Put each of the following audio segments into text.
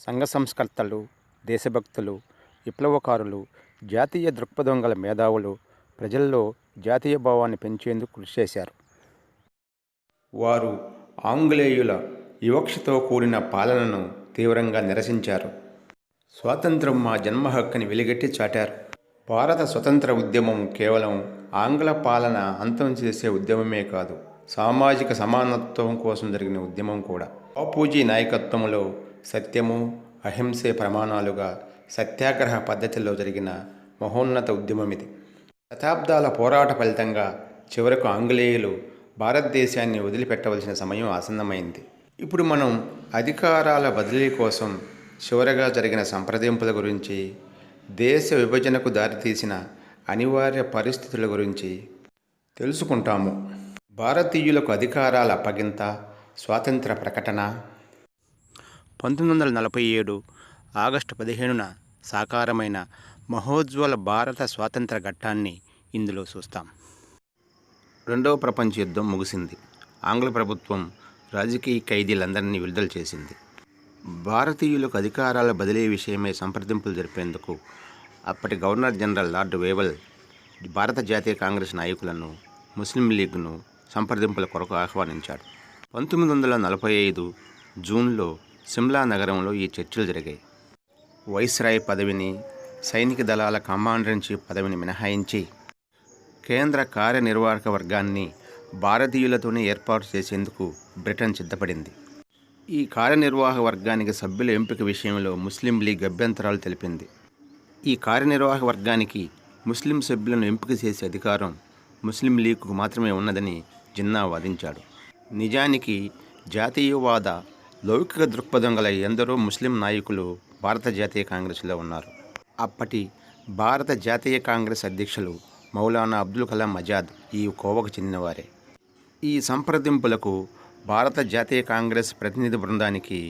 సంఘ సంస్కర్తలు, దేశభక్తులు, విప్లవకారులు, జాతీయ దృక్పథం గల మేధావులు ప్రజల్లో జాతీయ భావాన్ని పెంచేందుకు కృషి చేశారు. వారు ఆంగ్లేయుల వివక్షతో కూడిన పాలనను తీవ్రంగా నిరసించారు. స్వాతంత్రం మా జన్మ హక్కుని వెలిగెట్టి చాటారు. భారత స్వతంత్ర ఉద్యమం కేవలం ఆంగ్ల పాలన అంతం చేసే ఉద్యమమే కాదు, సామాజిక సమానత్వం కోసం జరిగిన ఉద్యమం కూడా. బాపూజీ నాయకత్వంలో సత్యము, అహింసే ప్రమాణాలుగా సత్యాగ్రహ పద్ధతిలో జరిగిన మహోన్నత ఉద్యమం ఇది. శతాబ్దాల పోరాట ఫలితంగా చివరకు ఆంగ్లేయులు భారతదేశాన్ని వదిలిపెట్టవలసిన సమయం ఆసన్నమైంది. ఇప్పుడు మనం అధికారాల బదిలీ కోసం చివరగా జరిగిన సంప్రదింపుల గురించి, దేశ విభజనకు దారితీసిన అనివార్య పరిస్థితుల గురించి తెలుసుకుంటాము. భారతీయులకు అధికారాల అప్పగింత, స్వాతంత్ర ప్రకటన 1947 ఆగస్టు 15న సాకారమైన మహోజ్వల భారత స్వాతంత్ర ఘట్టాన్ని ఇందులో చూస్తాం. రెండవ ప్రపంచ యుద్ధం ముగిసింది. ఆంగ్ల ప్రభుత్వం రాజకీయ ఖైదీలందరినీ విడుదల చేసింది. భారతీయులకు అధికారాల బదిలీ విషయమై సంప్రదింపులు జరిపేందుకు అప్పటి గవర్నర్ జనరల్ లార్డ్ వేవల్ భారత జాతీయ కాంగ్రెస్ నాయకులను, ముస్లిం లీగ్ను సంప్రదింపుల కొరకు ఆహ్వానించాడు. 1945 జూన్లో సిమ్లా నగరంలో ఈ చర్చలు జరిగాయి. వైస్రాయ్ పదవిని, సైనిక దళాల కమాండర్ ఇన్ చీఫ్ పదవిని మినహాయించి కేంద్ర కార్యనిర్వాహక వర్గాన్ని భారతీయులతోనే ఏర్పాటు చేసేందుకు బ్రిటన్ సిద్ధపడింది. ఈ కార్యనిర్వాహక వర్గానికి సభ్యుల ఎంపిక విషయంలో ముస్లిం లీగ్ అభ్యంతరాలు తెలిపింది. ఈ కార్యనిర్వాహక వర్గానికి ముస్లిం సభ్యులను ఎంపిక చేసే అధికారం ముస్లిం లీగ్కు మాత్రమే ఉన్నదని జిన్నా వాదించాడు. నిజానికి జాతీయవాద లౌకిక దృక్పథం గల ఎందరో ముస్లిం నాయకులు భారత జాతీయ కాంగ్రెస్లో ఉన్నారు. అప్పటి భారత జాతీయ కాంగ్రెస్ అధ్యక్షులు మౌలానా అబ్దుల్ కలాం ఆజాద్ ఈ కోవకు చెందినవారే. ఈ సంప్రదింపులకు భారత జాతీయ కాంగ్రెస్ ప్రతినిధి బృందానికి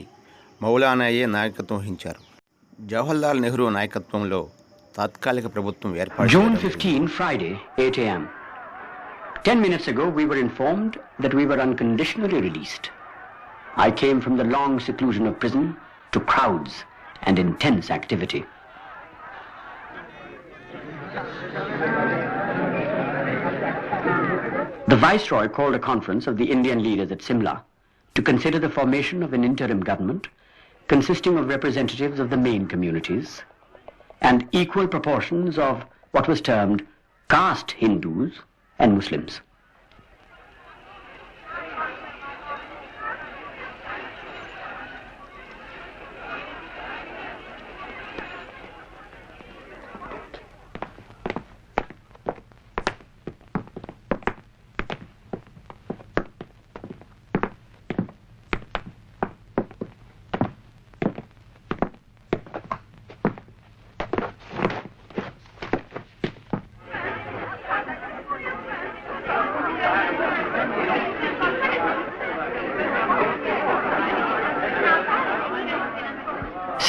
మౌలానాయే నాయకత్వం వహించారు. జవహర్లాల్ నెహ్రూ నాయకత్వంలో తాత్కాలిక ప్రభుత్వం ఏర్పాటు. June 15, Friday, 8 a.m. 10 minutes ago, we were informed that we were unconditionally released. I came from the long seclusion of prison to crowds and intense activity. The Viceroy called a conference of the Indian leaders at Simla to consider the formation of an interim government consisting of representatives of the main communities and equal proportions of what was termed caste Hindus and Muslims.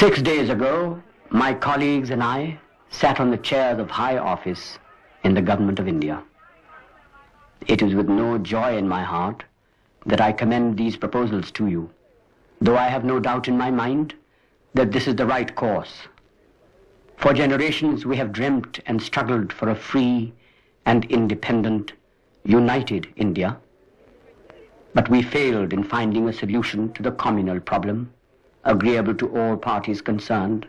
Six days ago, my colleagues and I sat on the chairs of high office in the government of India. It is with no joy in my heart that I commend these proposals to you, though I have no doubt in my mind that this is the right course. For generations we have dreamt and struggled for a free and independent, united India, but we failed in finding a solution to the communal problem agreeable to all parties concerned,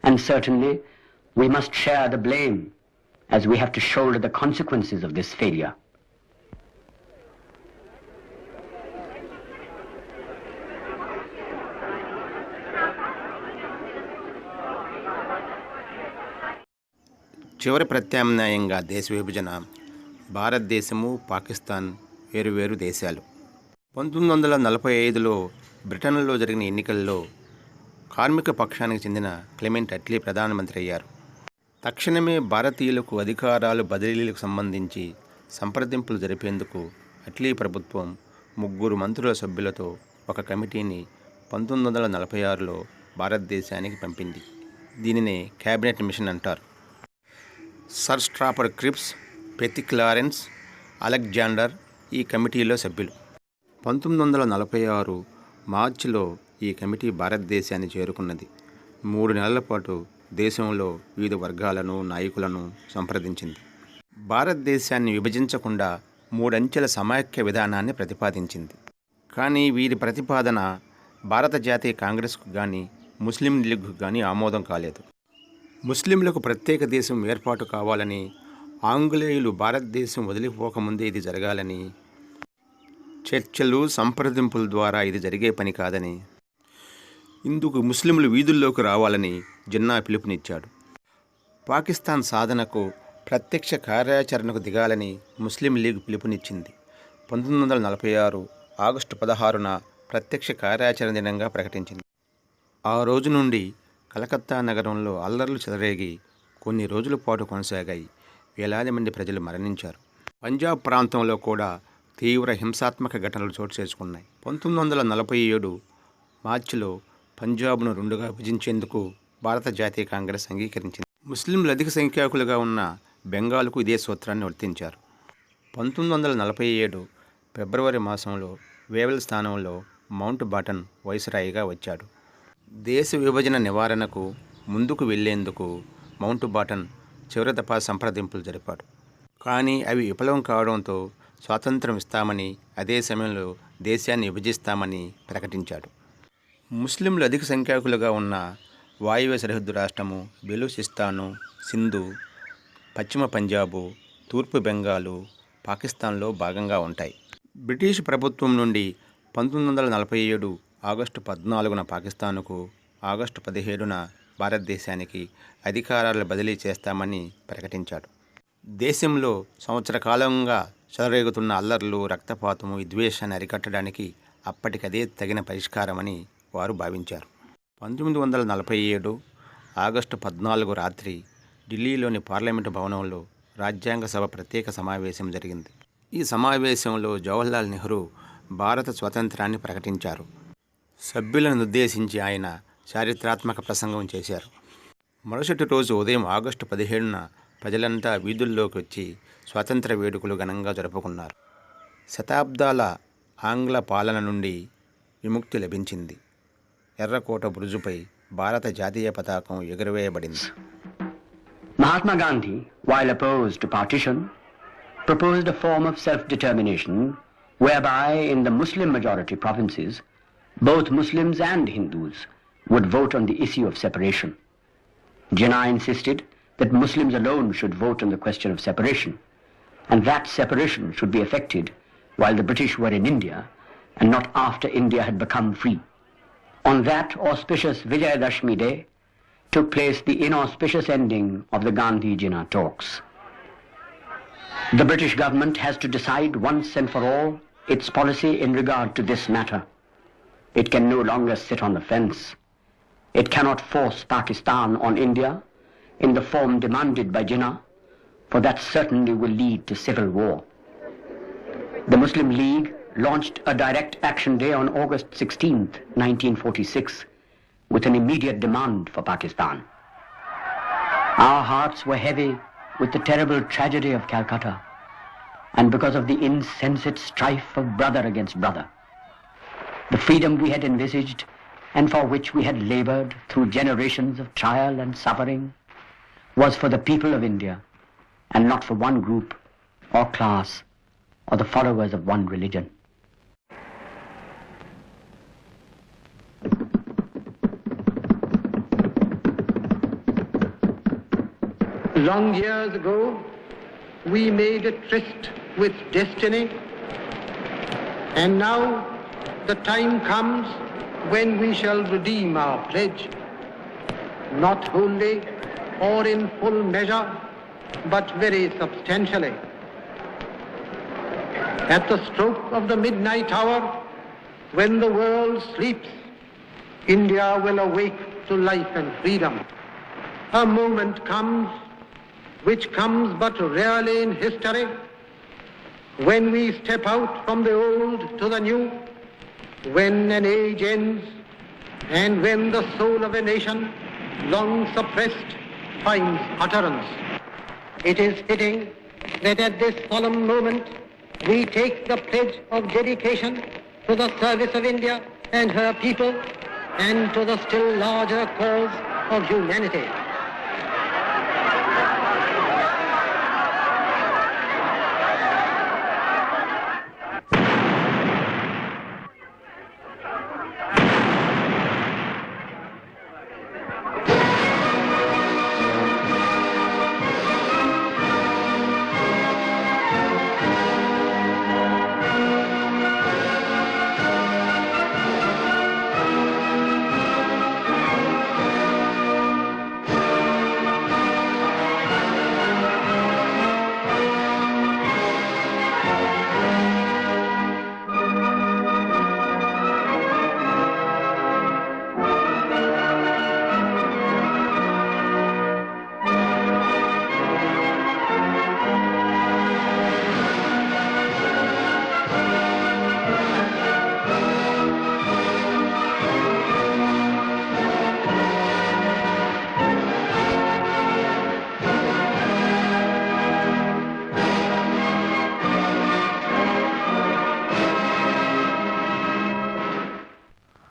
and certainly we must share the blame as we have to shoulder the consequences of this failure. చివరి ప్రత్యామ్నాయంగా దేశ విభజన. భారతదేశము, పాకిస్తాన్ వేరువేరు దేశాలు. 1945లో బ్రిటన్లో జరిగిన ఎన్నికల్లో కార్మిక పక్షానికి చెందిన క్లెమెంట్ అట్లీ ప్రధానమంత్రి అయ్యారు. తక్షణమే భారతీయులకు అధికారాలు బదిలీలకు సంబంధించి సంప్రదింపులు జరిపేందుకు అట్లీ ప్రభుత్వం 3 మంత్రుల సభ్యులతో ఒక కమిటీని 1946లో భారతదేశానికి పంపింది. దీనినే క్యాబినెట్ మిషన్ అంటారు. సర్ స్ట్రాఫర్డ్ క్రిప్స్, పెతిక్ లారెన్స్, అలెగ్జాండర్ ఈ కమిటీలో సభ్యులు. 1946 మార్చిలో ఈ కమిటీ భారతదేశాన్ని చేరుకున్నది. 3 నెలల పాటు దేశంలో వివిధ వర్గాలను, నాయకులను సంప్రదించింది. భారతదేశాన్ని విభజించకుండా 3 అంచెల సమాఖ్య విధానాన్ని ప్రతిపాదించింది. కానీ వీరి ప్రతిపాదన భారత జాతీయ కాంగ్రెస్కు కానీ ముస్లిం లీగ్కు కానీ ఆమోదం కాలేదు. ముస్లింలకు ప్రత్యేక దేశం ఏర్పాటు కావాలని, ఆంగ్లేయులు భారతదేశం వదిలిపోకముందే ఇది జరగాలని, చర్చలు సంప్రదింపుల ద్వారా ఇది జరిగే పని కాదని, ఇందుకు ముస్లింలు వీధుల్లోకి రావాలని జిన్నా పిలుపునిచ్చాడు. పాకిస్తాన్ సాధనకు ప్రత్యక్ష కార్యాచరణకు దిగాలని ముస్లిం లీగ్ పిలుపునిచ్చింది. 1946 ఆగస్టు 16న ప్రత్యక్ష కార్యాచరణ దినంగా ప్రకటించింది. ఆ రోజు నుండి కలకత్తా నగరంలో అల్లర్లు చెలరేగి కొన్ని రోజుల పాటు కొనసాగాయి. వేలాది మంది ప్రజలు మరణించారు. పంజాబ్ ప్రాంతంలో కూడా తీవ్ర హింసాత్మక ఘటనలు చోటు చేసుకున్నాయి. 1947 మార్చిలో పంజాబ్ను 2గా విభజించేందుకు భారత జాతీయ కాంగ్రెస్ అంగీకరించింది. ముస్లింలు అధిక సంఖ్యాకులుగా ఉన్న బెంగాల్కు ఇదే సూత్రాన్ని వర్తించారు. 1947 ఫిబ్రవరి మాసంలో వేవెల్ స్థానంలో మౌంట్ బాటన్ వైస్రాయిగా వచ్చాడు. దేశ విభజన నివారణకు ముందుకు వెళ్లేందుకు మౌంట్ బాటన్ చివరి దఫా సంప్రదింపులు జరిపాడు. కానీ అవి విఫలం కావడంతో స్వాతంత్రం ఇస్తామని, అదే సమయంలో దేశాన్ని విభజిస్తామని ప్రకటించాడు. ముస్లింలు అధిక సంఖ్యాకులుగా ఉన్న వాయువ్య సరిహద్దు రాష్ట్రము బెలూచిస్తాను, సింధు, పశ్చిమ పంజాబు, తూర్పు బెంగాలు పాకిస్తాన్లో భాగంగా ఉంటాయి. బ్రిటిష్ ప్రభుత్వం నుండి 1947 ఆగస్టు 14న పాకిస్తాన్కు, ఆగస్టు 17న భారతదేశానికి అధికారాలు బదిలీ చేస్తామని ప్రకటించాడు. దేశంలో సంవత్సర కాలంగా చెలరేగుతున్న అల్లర్లు, రక్తపాతము, విద్వేషాన్ని అరికట్టడానికి అప్పటికదే తగిన పరిష్కారమని వారు భావించారు. 1947 ఆగస్టు 14 రాత్రి ఢిల్లీలోని పార్లమెంటు భవనంలో రాజ్యాంగ సభ ప్రత్యేక సమావేశం జరిగింది. ఈ సమావేశంలో జవహర్లాల్ నెహ్రూ భారత స్వాతంత్రాన్ని ప్రకటించారు. సభ్యులను ఉద్దేశించి ఆయన చారిత్రాత్మక ప్రసంగం చేశారు. మరుసటి రోజు ఉదయం ఆగస్టు 17న ప్రజలంతా వీధుల్లోకి వచ్చి స్వాతంత్ర వేడుకలు ఘనంగా జరుపుకున్నారు. శతాబ్దాల ఆంగ్ల పాలన నుండి విముక్తి లభించింది. ఎర్రకోట బురుజుపై భారత జాతీయ పతాకం ఎగురవేయబడింది. Mahatma Gandhi, while opposed to partition, proposed a form of self-determination whereby in the Muslim majority provinces, both Muslims and Hindus would vote on the issue of separation. Jinnah insisted that Muslims alone should vote on the question of separation, and that separation should be effected while the British were in India and not after India had become free. On that auspicious Vijayadashmi day took place the inauspicious ending of the Gandhi-Jinnah talks. The British government has to decide once and for all its policy in regard to this matter. It can no longer sit on the fence. It cannot force Pakistan on India in the form demanded by Jinnah, for that certainly will lead to civil war. The Muslim League launched a direct action day on August 16th, 1946, with an immediate demand for Pakistan. Our hearts were heavy with the terrible tragedy of Calcutta, and because of the insensate strife of brother against brother. The freedom we had envisaged and for which we had labored through generations of trial and suffering was for the people of India and not for one group or class or the followers of one religion. Long years ago, we made a tryst with destiny, and now the time comes when we shall redeem our pledge, not wholly or in full measure, but very substantially. At the stroke of the midnight hour, when the world sleeps, India will awake to life and freedom. A moment comes which comes but rarely in history, when we step out from the old to the new, when an age ends, and when the soul of a nation, long suppressed, finds utterance. It is fitting that at this solemn moment we take the pledge of dedication to the service of India and her people and to the still larger cause of humanity.